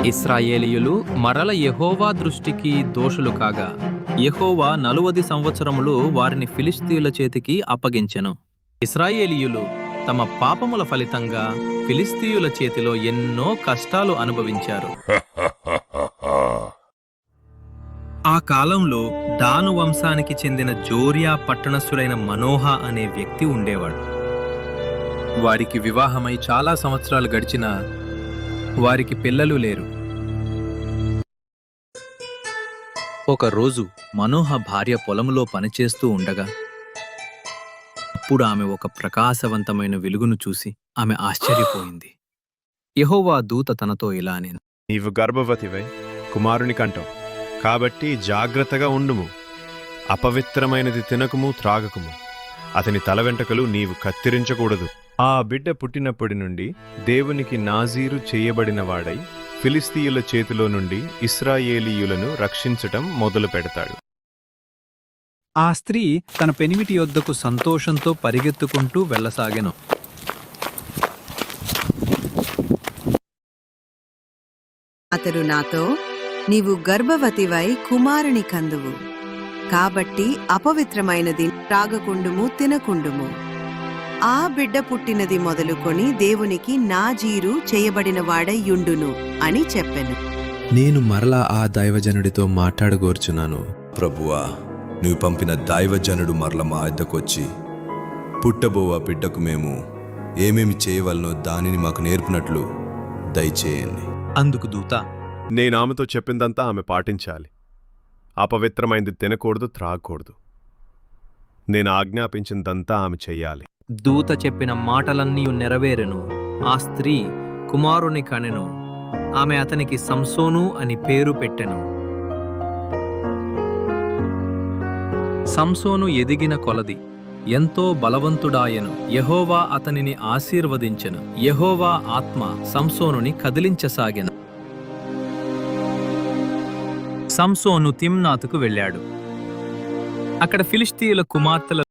ఇశ్రాయేలీయులు మరల యెహోవా దృష్టికి దోషులు కాగా యెహోవా 40 సంవత్సరములు వారిని ఫిలిష్తీయుల చేతికి అప్పగించెను. ఇశ్రాయేలీయులు తమ పాపముల ఫలితంగా ఫిలిష్తీయుల చేతిలో ఎన్నో కష్టాలు అనుభవించారు. ఆ కాలంలో దాను వంశానికి చెందిన జోరియా పట్టణస్థుడైన మనోహ అనే వ్యక్తి ఉండేవాడు. వారికి వివాహమై చాలా సంవత్సరాలు గడిచినా వారికి పిల్లలు లేరు. ఒకరోజు మనోహ భార్య పొలంలో పనిచేస్తూ ఉండగా అప్పుడు ఆమె ఒక ప్రకాశవంతమైన వెలుగును చూసి ఆమె ఆశ్చర్యపోయింది. యెహోవా దూత తనతో ఇలా అనెను, నీవు గర్భవతివై కుమారుని కంటావు, కాబట్టి జాగ్రత్తగా ఉండుము. అపవిత్రమైనది తినకుము త్రాగకుము. అతని తల వెంట్రుకలు నీవు కత్తిరించకూడదు. ఆ బిడ్డ పుట్టినప్పటి నుండి దేవునికి నాజీరు చేయబడినవాడై ఫిలిస్తీయుల చేతిలో నుండి ఇశ్రాయేలీయులను రక్షించటం మొదలు పెడతాడు. ఆ స్త్రీ తన పెనిమిటి యొద్దకు సంతోషంతో పరిగెత్తుకుంటూ వెళ్ళసాగెను. అతడు నాతో, నీవు గర్భవతివై కుమారుని కందువు, కాబట్టి అపవిత్రమైనది త్రాగకుండుము తినకుండుము. ఆ బిడ్డ పుట్టినది మొదలుకొని దేవునికి నాజీరు చేయబడినవాడయుండును అని చెప్పెను. నేను మరలా ఆ దైవజనుడితో మాట్లాడగోర్చున్నాను. ప్రభువా, నీవు పంపిన దైవజనుడు మరల మా వద్దకొచ్చి పుట్టబో ఆ బిడ్డకు మేము ఏమేమి చేయవలనో దానిని మాకు నేర్పినట్లు దయచేయండి. అందుకు దూత, నేను ఆమెతో చెప్పిందంతా ఆమె పాటించాలి. అపవిత్రమైనది తినకూడదు త్రాగకూడదు. నేను ఆజ్ఞాపించిందంతా ఆమె చెయ్యాలి. దూత చెప్పిన మాటలన్నీ నెరవేరెను. ఆ స్త్రీ కుమారుని కనెను. ఆమె అతనికి సంసోను అని పేరు పెట్టెను. సంసోను ఎదిగిన కొలది ఎంతో బలవంతుడాయెను. యెహోవా అతనిని ఆశీర్వదించెను. యెహోవా ఆత్మ సంసోనుని కదిలించసాగెను. సంసోను తిమ్నాతుకు వెళ్ళాడు. అక్కడ ఫిలిష్తీయుల కుమార్తెల